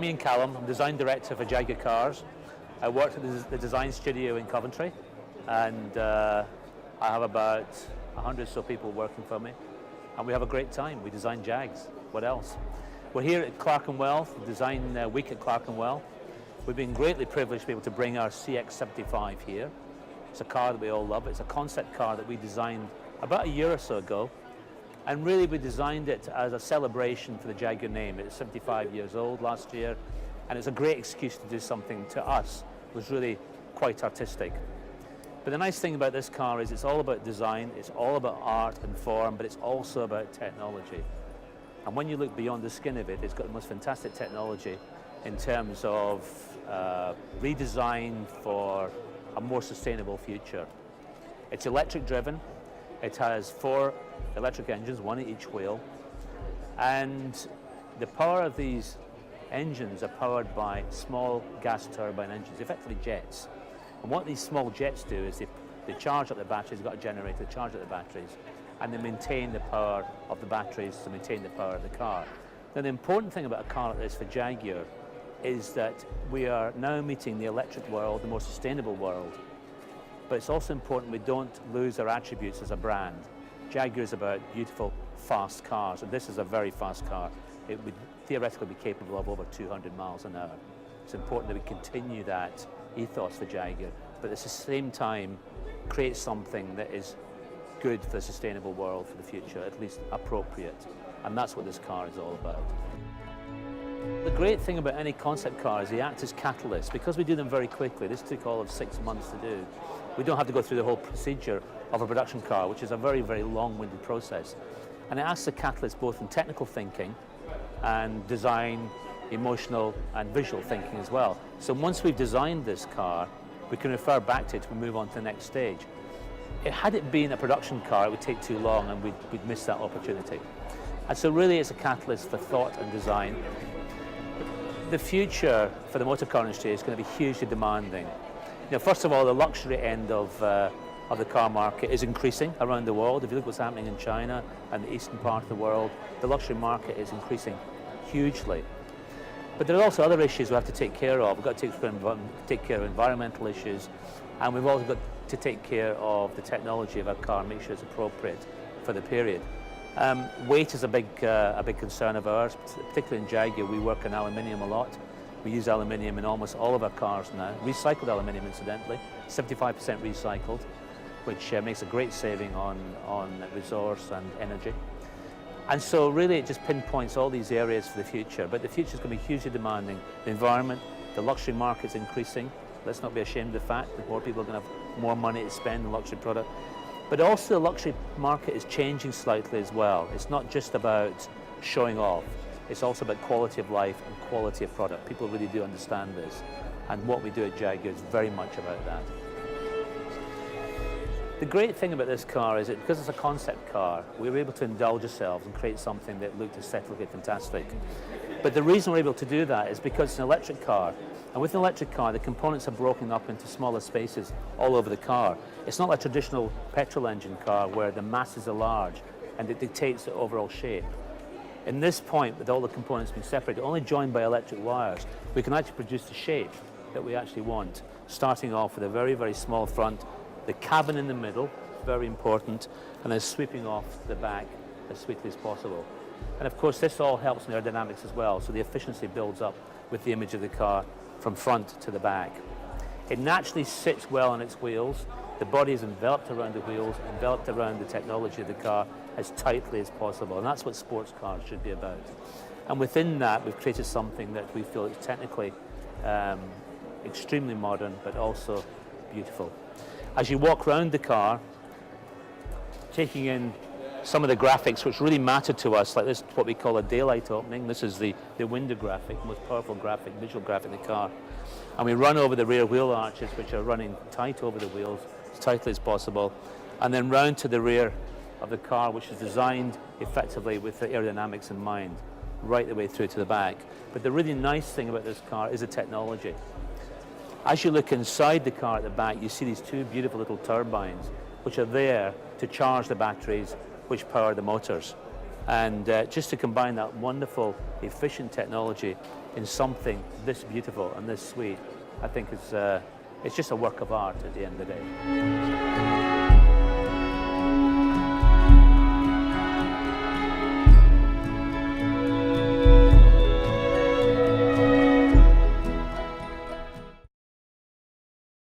I'm Ian Callum. I'm design director for Jaguar Cars. I work at the design studio in Coventry, and I have about 100 or so people working for me, and we have a great time. We design Jags. What else? We're here at Clerkenwell, design week at Clerkenwell. We've been greatly privileged to be able to bring our CX75 here. It's a car that we all love. It's a concept car that we designed about a year or so ago, and really we designed it as a celebration for the Jaguar name. It's 75 years old last year, and it's a great excuse to do something to us. It was really quite artistic. But the nice thing about this car is it's all about design, it's all about art and form, but it's also about technology. And when you look beyond the skin of it, it's got the most fantastic technology in terms of redesign for a more sustainable future. It's electric driven. It has 4 electric engines, 1 at each wheel. And the power of these engines are powered by small gas turbine engines, effectively jets. And what these small jets do is they charge up the batteries. They've got a generator to charge up the batteries, and they maintain the power of the batteries to maintain the power of the car. Now, the important thing about a car like this for Jaguar is that we are now meeting the electric world, the more sustainable world. But it's also important we don't lose our attributes as a brand. Jaguar is about beautiful, fast cars, and this is a very fast car. It would theoretically be capable of over 200 miles an hour. It's important that we continue that ethos for Jaguar, but at the same time create something that is good for the sustainable world for the future, at least appropriate. And that's what this car is all about. The great thing about any concept car is they act as catalysts. Because we do them very quickly, this took all of 6 months to do, we don't have to go through the whole procedure of a production car, which is a very, very long-winded process. And it acts as a catalyst both in technical thinking and design, emotional and visual thinking as well. So once we've designed this car, we can refer back to it to move on to the next stage. Had it been a production car, it would take too long and we'd miss that opportunity. And so really it's a catalyst for thought and design. The future for the motor car industry is going to be hugely demanding. You know, first of all, the luxury end of the car market is increasing around the world. If you look what's happening in China and the eastern part of the world, the luxury market is increasing hugely. But there are also other issues we have to take care of. We've got to take care of environmental issues, and we've also got to take care of the technology of our car and make sure it's appropriate for the period. Weight is a big concern of ours, particularly in Jaguar. We work in aluminium a lot. We use aluminium in almost all of our cars now. Recycled aluminium, incidentally, 75% recycled, which makes a great saving on resource and energy. And so really it just pinpoints all these areas for the future. But the future is going to be hugely demanding. The environment, the luxury market is increasing. Let's not be ashamed of the fact that more people are going to have more money to spend on luxury product. But also the luxury market is changing slightly as well. It's not just about showing off. It's also about quality of life and quality of product. People really do understand this. And what we do at Jaguar is very much about that. The great thing about this car is that because it's a concept car, we were able to indulge ourselves and create something that looked aesthetically fantastic. But the reason we're able to do that is because it's an electric car. And with an electric car, the components are broken up into smaller spaces all over the car. It's not like a traditional petrol engine car where the masses are large and it dictates the overall shape. In this point, with all the components being separated, only joined by electric wires, we can actually produce the shape that we actually want, starting off with a very, very small front, the cabin in the middle, very important, and then sweeping off the back as sweetly as possible. And of course, this all helps in aerodynamics as well, so the efficiency builds up with the image of the car from front to the back. It naturally sits well on its wheels. The body is enveloped around the wheels, enveloped around the technology of the car as tightly as possible, and that's what sports cars should be about. And within that, we've created something that we feel is technically extremely modern, but also beautiful. As you walk around the car, taking in some of the graphics which really matter to us, like this, what we call a daylight opening. This is the window graphic, most powerful graphic, visual graphic in the car. And we run over the rear wheel arches, which are running tight over the wheels, as tightly as possible, and then round to the rear of the car, which is designed effectively with the aerodynamics in mind, right the way through to the back. But the really nice thing about this car is the technology. As you look inside the car at the back, you see these 2 beautiful little turbines, which are there to charge the batteries which power the motors. And just to combine that wonderful, efficient technology in something this beautiful and this sweet, I think it's just a work of art at the end of the day.